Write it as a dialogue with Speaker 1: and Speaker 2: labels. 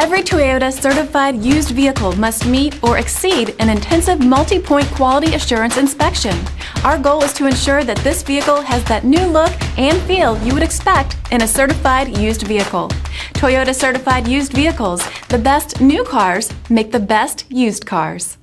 Speaker 1: Every Toyota certified used vehicle must meet or exceed an intensive multi-point quality assurance inspection. Our goal is to ensure that this vehicle has that new look and feel you would expect in a certified used vehicle. Toyota certified used vehicles, the best new cars make the best used cars.